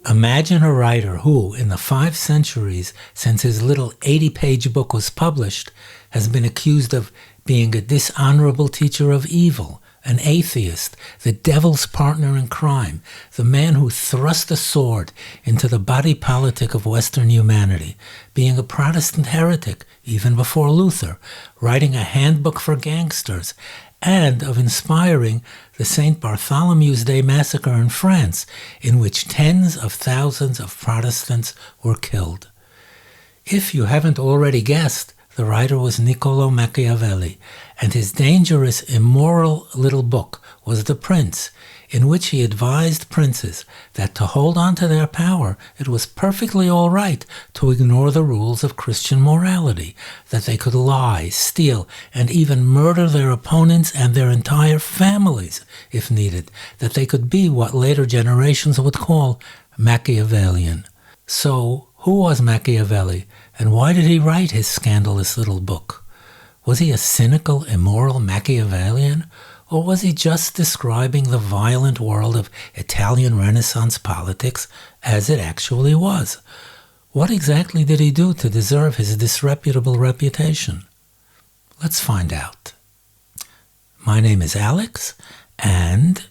Imagine a writer who, in the 5 centuries since his little 80-page book was published, has been accused of being a dishonourable teacher of evil, an atheist, the devil's partner in crime, the man who thrust a sword into the body politic of Western humanity, being a Protestant heretic even before Luther, writing a handbook for gangsters, and of inspiring the St. Bartholomew's Day Massacre in France, in which tens of thousands of Protestants were killed. If you haven't already guessed, the writer was Niccolò Machiavelli, and his dangerous, immoral little book was The Prince, in which he advised princes that to hold on to their power, it was perfectly all right to ignore the rules of Christian morality, that they could lie, steal, and even murder their opponents and their entire families, if needed, that they could be what later generations would call Machiavellian. So, who was Machiavelli, and why did he write his scandalous little book? Was he a cynical, immoral Machiavellian, or was he just describing the violent world of Italian Renaissance politics as it actually was? What exactly did he do to deserve his disreputable reputation? Let's find out. My name is Alex, and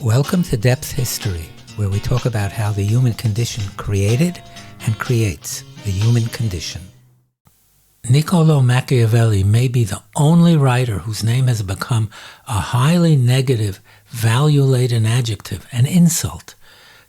welcome to Depth History, where we talk about how the human condition created and creates the human condition. Niccolò Machiavelli may be the only writer whose name has become a highly negative, value-laden adjective, an insult.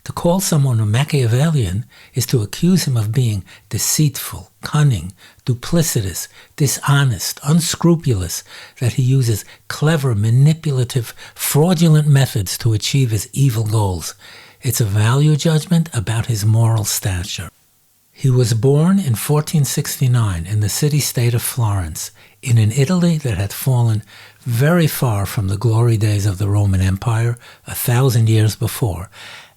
To call someone a Machiavellian is to accuse him of being deceitful, cunning, duplicitous, dishonest, unscrupulous, that he uses clever, manipulative, fraudulent methods to achieve his evil goals. It's a value judgment about his moral stature. He was born in 1469 in the city-state of Florence, in an Italy that had fallen very far from the glory days of the Roman Empire 1,000 years before,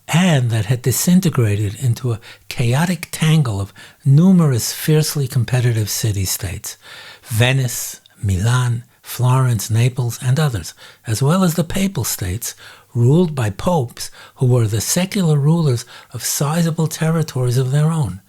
and that had disintegrated into a chaotic tangle of numerous fiercely competitive city-states, Venice, Milan, Florence, Naples, and others, as well as the Papal States, ruled by popes who were the secular rulers of sizable territories of their own.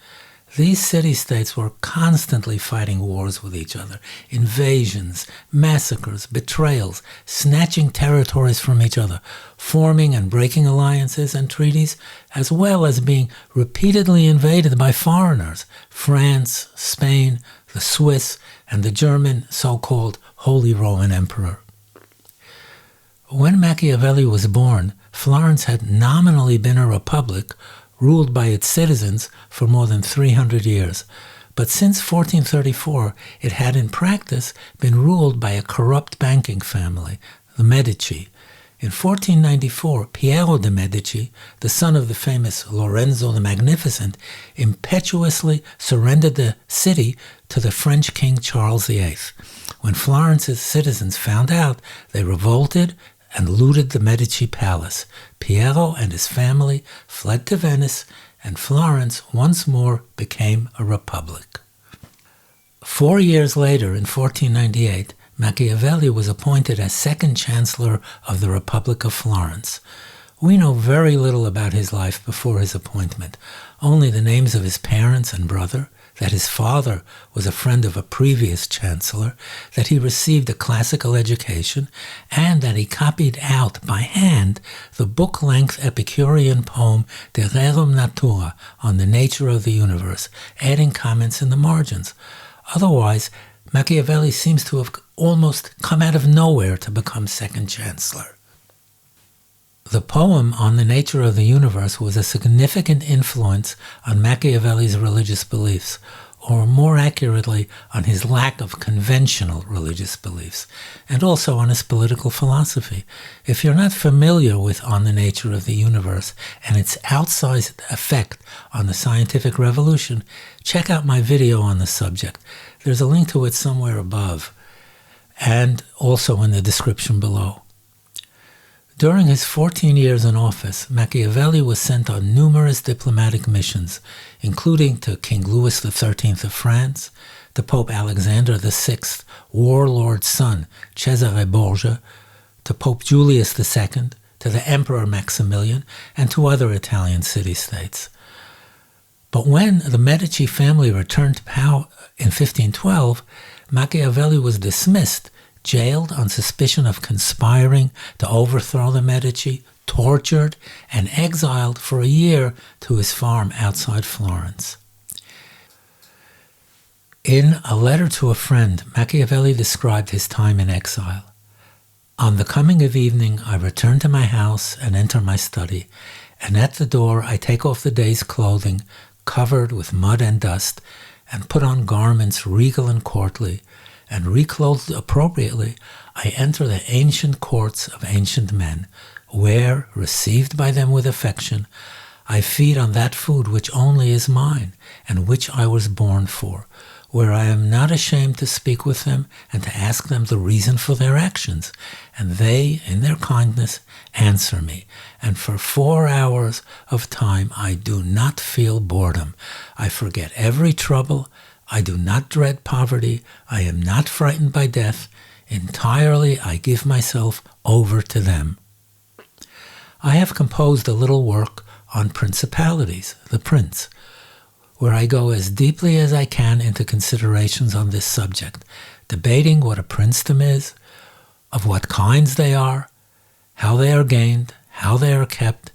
These city-states were constantly fighting wars with each other, invasions, massacres, betrayals, snatching territories from each other, forming and breaking alliances and treaties, as well as being repeatedly invaded by foreigners, France, Spain, the Swiss, and the German so-called Holy Roman Emperor. When Machiavelli was born, Florence had nominally been a republic, ruled by its citizens for more than 300 years. But since 1434, it had in practice been ruled by a corrupt banking family, the Medici. In 1494, Piero de' Medici, the son of the famous Lorenzo the Magnificent, impetuously surrendered the city to the French King Charles VIII. When Florence's citizens found out, they revolted and looted the Medici palace. Piero and his family fled to Venice, and Florence once more became a republic. 4 years later, in 1498, Machiavelli was appointed as second chancellor of the Republic of Florence. We know very little about his life before his appointment, only the names of his parents and brother, that his father was a friend of a previous chancellor, that he received a classical education, and that he copied out by hand the book-length Epicurean poem De Rerum Natura on the nature of the universe, adding comments in the margins. Otherwise, Machiavelli seems to have almost come out of nowhere to become second chancellor. The poem on the nature of the universe was a significant influence on Machiavelli's religious beliefs, or more accurately, on his lack of conventional religious beliefs, and also on his political philosophy. If you're not familiar with On the Nature of the Universe and its outsized effect on the scientific revolution, check out my video on the subject. There's a link to it somewhere above, and also in the description below. During his 14 years in office, Machiavelli was sent on numerous diplomatic missions, including to King Louis XIII of France, to Pope Alexander VI, warlord's son, Cesare Borgia, to Pope Julius II, to the Emperor Maximilian and to other Italian city-states. But when the Medici family returned to power in 1512, Machiavelli was dismissed, jailed on suspicion of conspiring to overthrow the Medici, tortured, and exiled for a year to his farm outside Florence. In a letter to a friend, Machiavelli described his time in exile. On the coming of evening, I return to my house and enter my study, and at the door I take off the day's clothing, covered with mud and dust, and put on garments regal and courtly, and reclothed appropriately, I enter the ancient courts of ancient men, where, received by them with affection, I feed on that food which only is mine, and which I was born for, where I am not ashamed to speak with them and to ask them the reason for their actions, and they, in their kindness, answer me. And for 4 hours of time I do not feel boredom. I forget every trouble. I do not dread poverty. I am not frightened by death. Entirely I give myself over to them. I have composed a little work on principalities, the prince, where I go as deeply as I can into considerations on this subject, debating what a princedom is, of what kinds they are, how they are gained, how they are kept,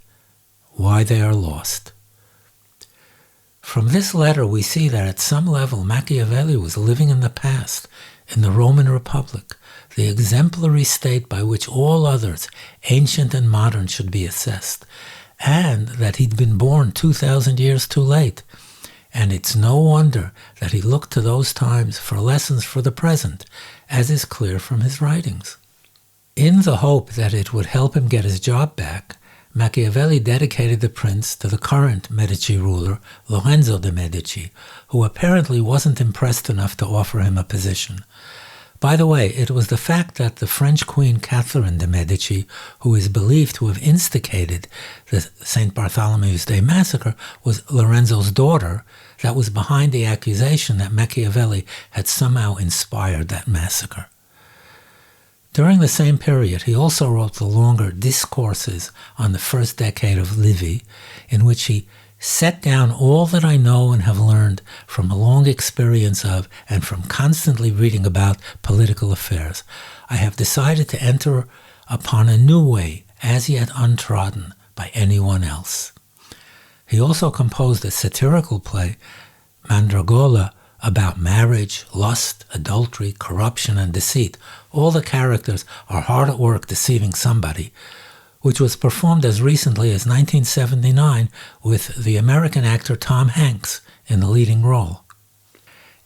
why they are lost. From this letter we see that at some level Machiavelli was living in the past, in the Roman Republic, the exemplary state by which all others, ancient and modern, should be assessed, and that he'd been born 2,000 years too late. And it's no wonder that he looked to those times for lessons for the present, as is clear from his writings. In the hope that it would help him get his job back, Machiavelli dedicated the prince to the current Medici ruler, Lorenzo de' Medici, who apparently wasn't impressed enough to offer him a position. By the way, it was the fact that the French Queen Catherine de' Medici, who is believed to have instigated the St. Bartholomew's Day massacre, was Lorenzo's daughter, that was behind the accusation that Machiavelli had somehow inspired that massacre. During the same period, he also wrote the longer Discourses on the first decade of Livy, in which he set down all that I know and have learned from a long experience of and from constantly reading about political affairs. I have decided to enter upon a new way, as yet untrodden by anyone else. He also composed a satirical play, Mandragola, about marriage, lust, adultery, corruption, and deceit. All the characters are hard at work deceiving somebody, which was performed as recently as 1979 with the American actor Tom Hanks in the leading role.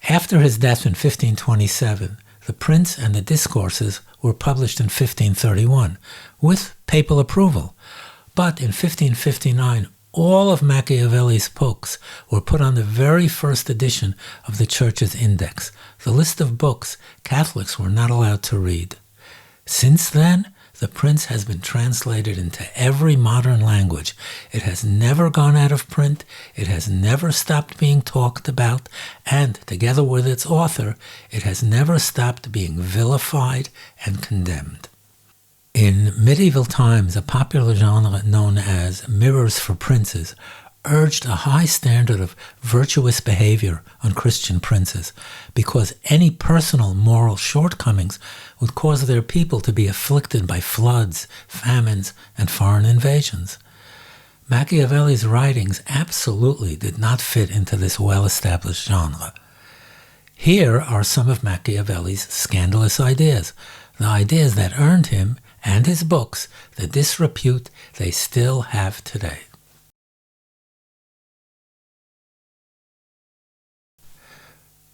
After his death in 1527, The Prince and the Discourses were published in 1531 with papal approval, but in 1559 all of Machiavelli's books were put on the very first edition of the Church's Index, the list of books Catholics were not allowed to read. Since then, The Prince has been translated into every modern language. It has never gone out of print, it has never stopped being talked about, and, together with its author, it has never stopped being vilified and condemned. In medieval times, a popular genre known as mirrors for princes urged a high standard of virtuous behavior on Christian princes, because any personal moral shortcomings would cause their people to be afflicted by floods, famines, and foreign invasions. Machiavelli's writings absolutely did not fit into this well-established genre. Here are some of Machiavelli's scandalous ideas, the ideas that earned him and his books the disrepute they still have today.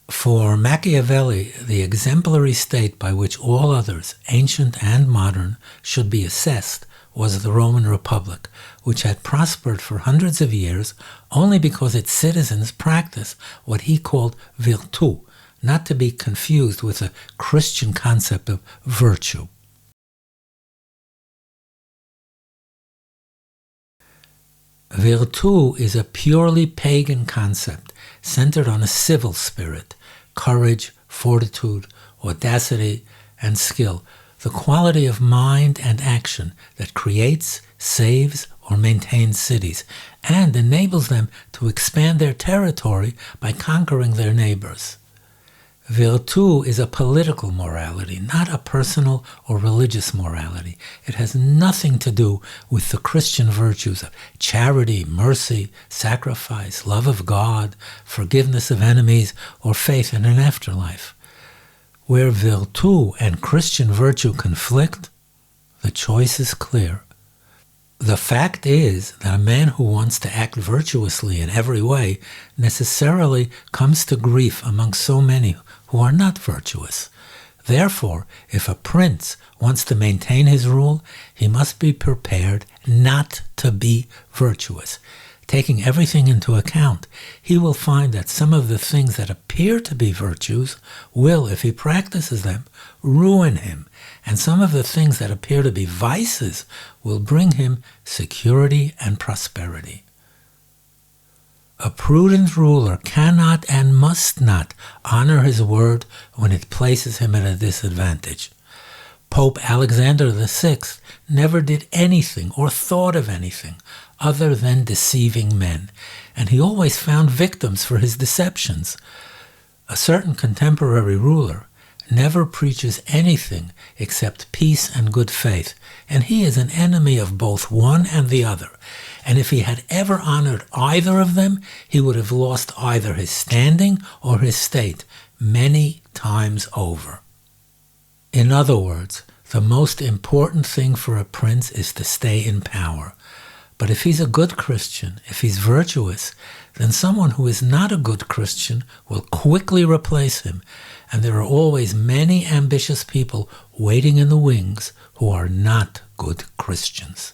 For Machiavelli, the exemplary state by which all others, ancient and modern, should be assessed was the Roman Republic, which had prospered for hundreds of years only because its citizens practiced what he called virtu, not to be confused with the Christian concept of virtue. Virtu is a purely pagan concept centered on a civil spirit, courage, fortitude, audacity, and skill. the quality of mind and action that creates, saves, or maintains cities, and enables them to expand their territory by conquering their neighbors. Virtu is a political morality, not a personal or religious morality. It has nothing to do with the Christian virtues of charity, mercy, sacrifice, love of God, forgiveness of enemies, or faith in an afterlife. Where virtu and Christian virtue conflict, the choice is clear. The fact is that a man who wants to act virtuously in every way necessarily comes to grief among so many who are not virtuous. Therefore, if a prince wants to maintain his rule, he must be prepared not to be virtuous. Taking everything into account, he will find that some of the things that appear to be virtues will, if he practices them, ruin him, and some of the things that appear to be vices will bring him security and prosperity. A prudent ruler cannot and must not honor his word when it places him at a disadvantage. Pope Alexander VI never did anything or thought of anything other than deceiving men, and he always found victims for his deceptions. A certain contemporary ruler never preaches anything except peace and good faith, and he is an enemy of both one and the other. And if he had ever honored either of them, he would have lost either his standing or his state many times over. In other words, the most important thing for a prince is to stay in power. But if he's a good Christian, if he's virtuous, then someone who is not a good Christian will quickly replace him, and there are always many ambitious people waiting in the wings who are not good Christians.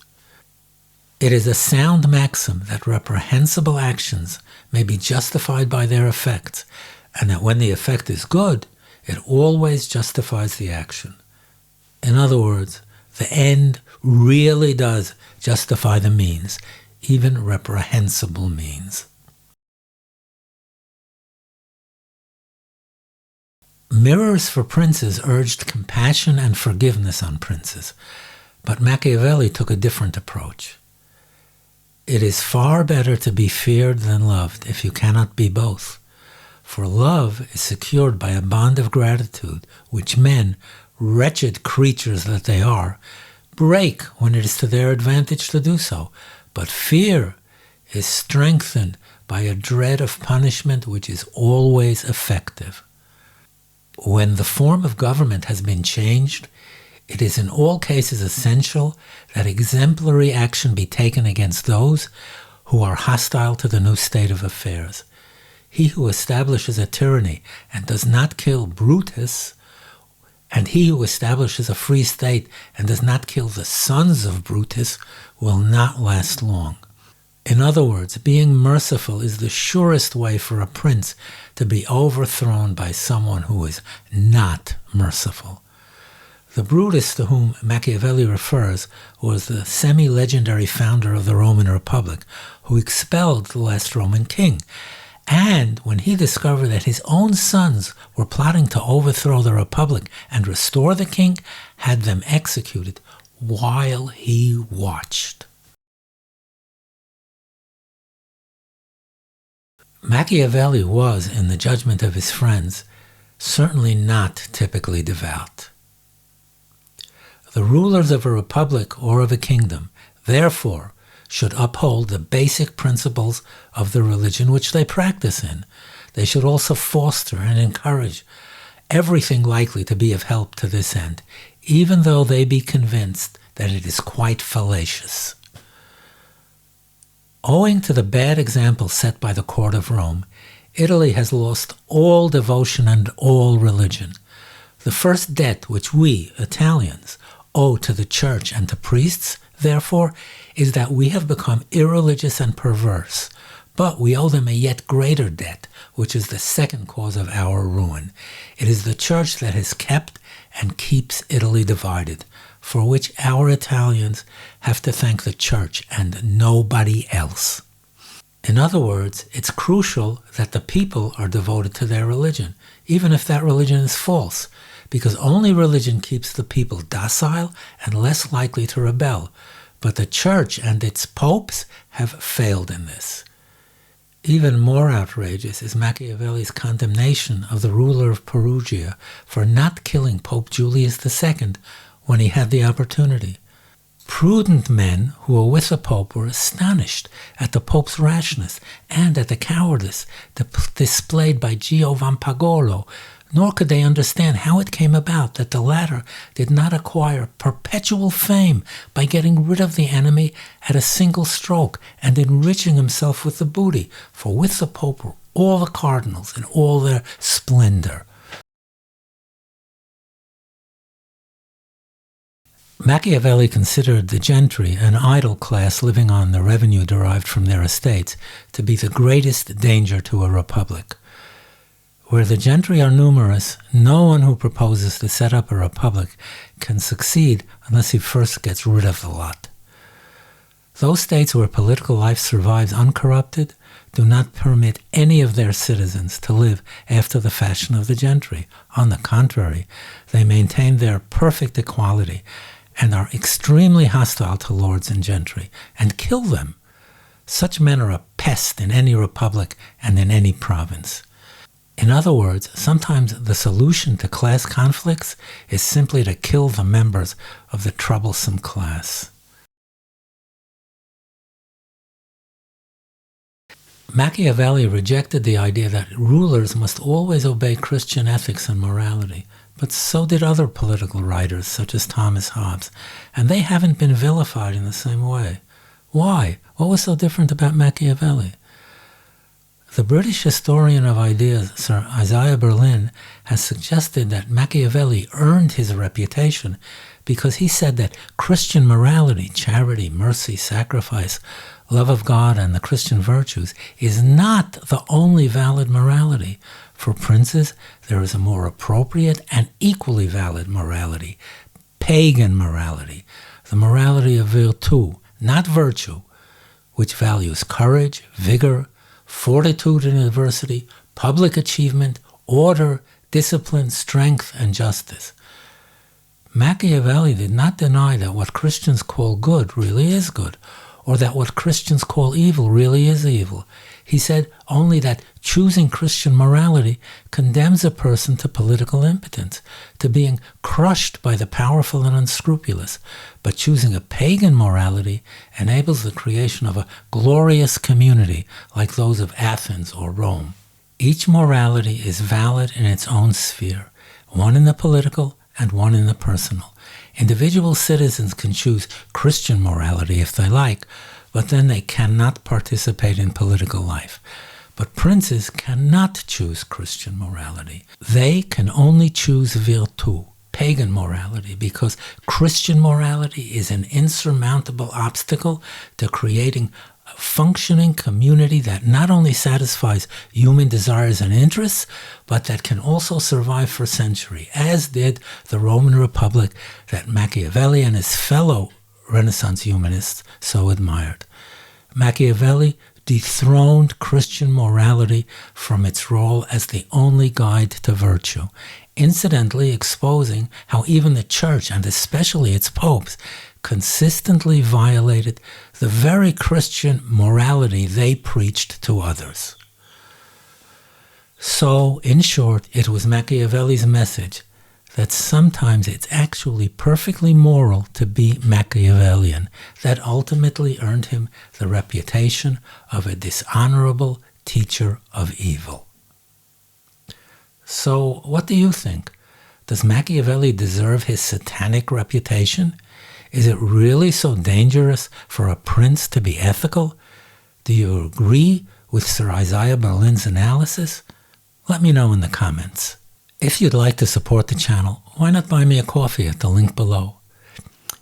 It is a sound maxim that reprehensible actions may be justified by their effects, and that when the effect is good, it always justifies the action. In other words, the end really does justify the means, even reprehensible means. Mirrors for princes urged compassion and forgiveness on princes, but Machiavelli took a different approach. It is far better to be feared than loved if you cannot be both, for love is secured by a bond of gratitude which men, wretched creatures that they are, break when it is to their advantage to do so, but fear is strengthened by a dread of punishment which is always effective. When the form of government has been changed, it is in all cases essential that exemplary action be taken against those who are hostile to the new state of affairs. He who establishes a tyranny and does not kill Brutus, and he who establishes a free state and does not kill the sons of Brutus, will not last long. In other words, being merciful is the surest way for a prince to be overthrown by someone who is not merciful. The Brutus to whom Machiavelli refers was the semi-legendary founder of the Roman Republic, who expelled the last Roman king. And when he discovered that his own sons were plotting to overthrow the Republic and restore the king, had them executed while he watched. Machiavelli was, in the judgment of his friends, certainly not typically devout. The rulers of a republic or of a kingdom, therefore, should uphold the basic principles of the religion which they practice in. They should also foster and encourage everything likely to be of help to this end, even though they be convinced that it is quite fallacious. Owing to the bad example set by the court of Rome, Italy has lost all devotion and all religion. The first debt which we, Italians, owe to the church and to priests, therefore, is that we have become irreligious and perverse, but we owe them a yet greater debt, which is the second cause of our ruin. It is the church that has kept and keeps Italy divided, for which our Italians have to thank the church and nobody else. In other words, it's crucial that the people are devoted to their religion, even if that religion is false, because only religion keeps the people docile and less likely to rebel. But the Church and its popes have failed in this. Even more outrageous is Machiavelli's condemnation of the ruler of Perugia for not killing Pope Julius II when he had the opportunity. Prudent men who were with the Pope were astonished at the Pope's rashness and at the cowardice displayed by Giovanpagolo, nor could they understand how it came about that the latter did not acquire perpetual fame by getting rid of the enemy at a single stroke and enriching himself with the booty, for with the Pope were all the cardinals in all their splendor. Machiavelli considered the gentry, an idle class living on the revenue derived from their estates, to be the greatest danger to a republic. Where the gentry are numerous, no one who proposes to set up a republic can succeed unless he first gets rid of the lot. Those states where political life survives uncorrupted do not permit any of their citizens to live after the fashion of the gentry. On the contrary, they maintain their perfect equality and are extremely hostile to lords and gentry, and kill them. Such men are a pest in any republic and in any province. In other words, sometimes the solution to class conflicts is simply to kill the members of the troublesome class. Machiavelli rejected the idea that rulers must always obey Christian ethics and morality, but so did other political writers such as Thomas Hobbes, and they haven't been vilified in the same way. Why? What was so different about Machiavelli? The British historian of ideas, Sir Isaiah Berlin, has suggested that Machiavelli earned his reputation because he said that Christian morality, charity, mercy, sacrifice, love of God, and the Christian virtues is not the only valid morality. For princes, there is a more appropriate and equally valid morality, pagan morality, the morality of virtu, not virtue, which values courage, vigor, fortitude in adversity, public achievement, order, discipline, strength, and justice. Machiavelli did not deny that what Christians call good really is good, or that what Christians call evil really is evil. He said only that choosing Christian morality condemns a person to political impotence, to being crushed by the powerful and unscrupulous, but choosing a pagan morality enables the creation of a glorious community like those of Athens or Rome. Each morality is valid in its own sphere, one in the political and one in the personal. Individual citizens can choose Christian morality if they like, but then they cannot participate in political life. But princes cannot choose Christian morality. They can only choose virtu, pagan morality, because Christian morality is an insurmountable obstacle to creating a functioning community that not only satisfies human desires and interests, but that can also survive for centuries, as did the Roman Republic that Machiavelli and his fellow Renaissance humanists so admired. Machiavelli dethroned Christian morality from its role as the only guide to virtue, incidentally exposing how even the Church, and especially its popes, consistently violated the very Christian morality they preached to others. So, in short, it was Machiavelli's message that sometimes it's actually perfectly moral to be Machiavellian that ultimately earned him the reputation of a dishonourable teacher of evil. So, what do you think? Does Machiavelli deserve his satanic reputation? Is it really so dangerous for a prince to be ethical? Do you agree with Sir Isaiah Berlin's analysis? Let me know in the comments. If you'd like to support the channel, why not buy me a coffee at the link below?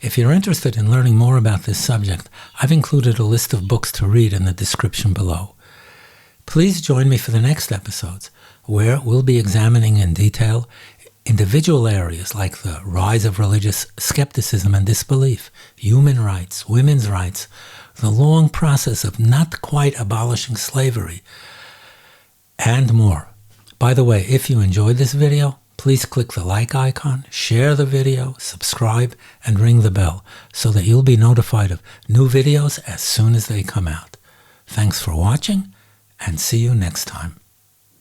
If you're interested in learning more about this subject, I've included a list of books to read in the description below. Please join me for the next episodes, where we'll be examining in detail individual areas like the rise of religious skepticism and disbelief, human rights, women's rights, the long process of not quite abolishing slavery, and more. By the way, if you enjoyed this video, please click the like icon, share the video, subscribe, and ring the bell so that you'll be notified of new videos as soon as they come out. Thanks for watching, and see you next time.